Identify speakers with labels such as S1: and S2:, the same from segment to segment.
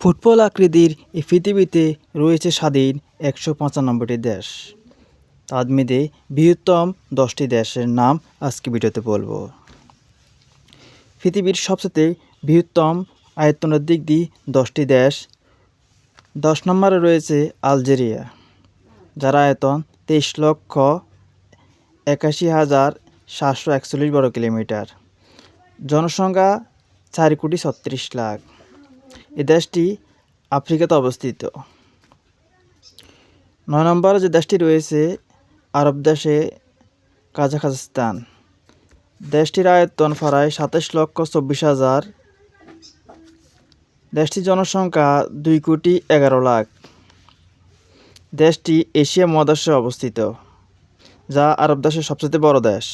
S1: Football আকৃতির এই পৃথিবীতে রয়েছে স্বাধীন ১৯৫টি দেশ। তার মধ্যে বৃহত্তম 10টি দেশের নাম আজকে ভিডিওতে বলবো। পৃথিবীর সবচেয়ে বৃহত্তম আয়তনের দিক দিয়ে 10টি দেশ। 10 নম্বরে রয়েছে আলজেরিয়া, যার আয়তন ২৩,৮১,৭৪১ বর্গ কিলোমিটার। জনসংখ্যা ৪,৩৬,০০,০০০। এই দেশটি আফ্রিকাতে অবস্থিত। ৯ নম্বরে যে দেশটি রয়েছে আরব দেশে কাজাখস্তান। দেশটির আয়তন প্রায় ২৭,২৪,০০০। দেশটির জনসংখ্যা ২,১১,০০,০০০। দেশটি এশিয়া মহাদেশে অবস্থিত, যা আরব দেশের সবচেয়ে বড় দেশ।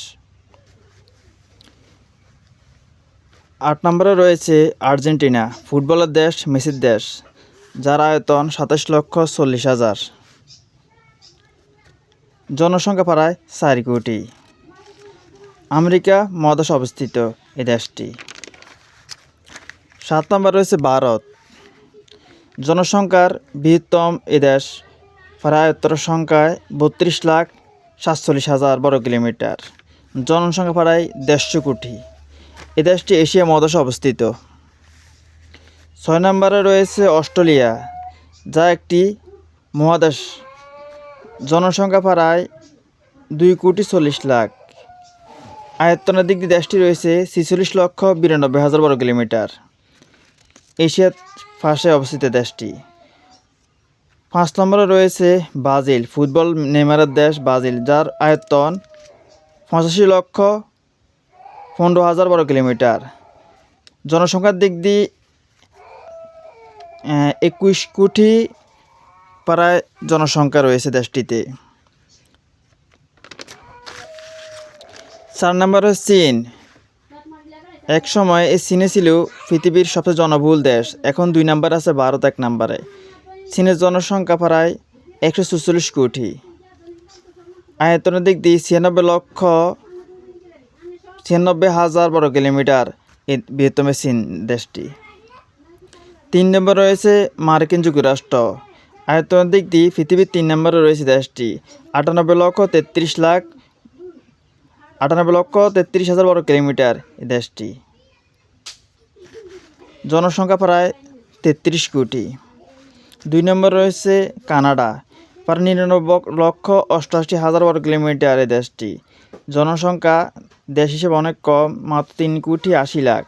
S1: ৮ নম্বরে রয়েছে আর্জেন্টিনা, ফুটবলের দেশ, মেসির দেশ, যার আয়তন ২৭,৪০,০০০। জনসংখ্যা প্রায় ৪ কোটি। আমেরিকা মহাদেশে অবস্থিত এই দেশটি। ৭ নম্বরে রয়েছে ভারত, জনসংখ্যার বৃহত্তম এ দেশ, প্রায় আয়তন সংখ্যায় ৩২,৪৭,০০০ বর্গ কিলোমিটার। জনসংখ্যা প্রায় ১৫০ কোটি। এ দেশটি এশিয়া মহাদেশে অবস্থিত। ৬ নম্বরে রয়েছে অস্ট্রেলিয়া, যা একটি মহাদেশ। জনসংখ্যা প্রায় ২,৪০,০০,০০০। আয়তনের দিক দিয়ে দেশটি রয়েছে ৪৬,৯২,০০০ বর্গ কিলোমিটার। এশিয়ার পাশে অবস্থিত দেশটি। ৫ নম্বরে রয়েছে ব্রাজিল, ফুটবল নেইমারের দেশ ব্রাজিল, যার আয়তন ৮৫,১৫,০০০ বর্গ কিলোমিটার। জনসংখ্যার দিক দিয়ে ২১ কোটি প্রায় জনসংখ্যা রয়েছে দেশটিতে। ৪ নম্বরে চীন। এক সময় এই চীনে ছিল পৃথিবীর সবচেয়ে জনবহুল দেশ। এখন ২ নম্বরে আছে ভারত ১ নম্বরে। চীনের জনসংখ্যা প্রায় ১৪৪ কোটি। আয়তনের দিক দিয়ে ৯৬,৯৬,০০০ বর্গ কিলোমিটার এই বৃহত্তম চীন দেশটি। ৩ নম্বরে রয়েছে মার্কিন যুক্তরাষ্ট্র। আয়তনের দিক দিয়ে পৃথিবীর ৩ নম্বরে রয়েছে দেশটি। ৯৮,৩৩,০০০ বর্গ কিলোমিটার এই দেশটি। জনসংখ্যা প্রায় ৩৩ কোটি। ২ নম্বরে রয়েছে কানাডা, প্রায় ৯৯,৮৮,০০০ বর্গ কিলোমিটার এই দেশটি। জনসংখ্যা দেশ হিসেবে অনেক কম, মাত্র ৩,৮০,০০,০০০।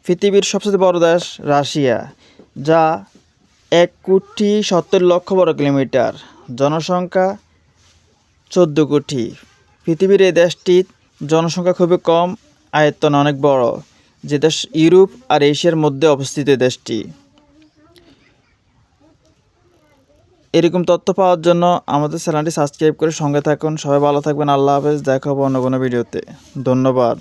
S1: পৃথিবীর সবচেয়ে বড় দেশ রাশিয়া, যা ১,৭০,০০,০০০ বর্গ কিলোমিটার। জনসংখ্যা ১৪ কোটি। পৃথিবীর এই দেশটির জনসংখ্যা খুবই কম, আয়তন অনেক বড়, যে দেশ ইউরোপ আর এশিয়ার মধ্যে অবস্থিত দেশটি। এরকম তথ্য পাওয়ার জন্য আমাদের চ্যানেলটি সাবস্ক্রাইব করে সঙ্গে থাকুন। সবাই ভালো থাকবেন। আল্লাহ হাফেজ। দেখা হবে অন্য কোনো ভিডিওতে। ধন্যবাদ।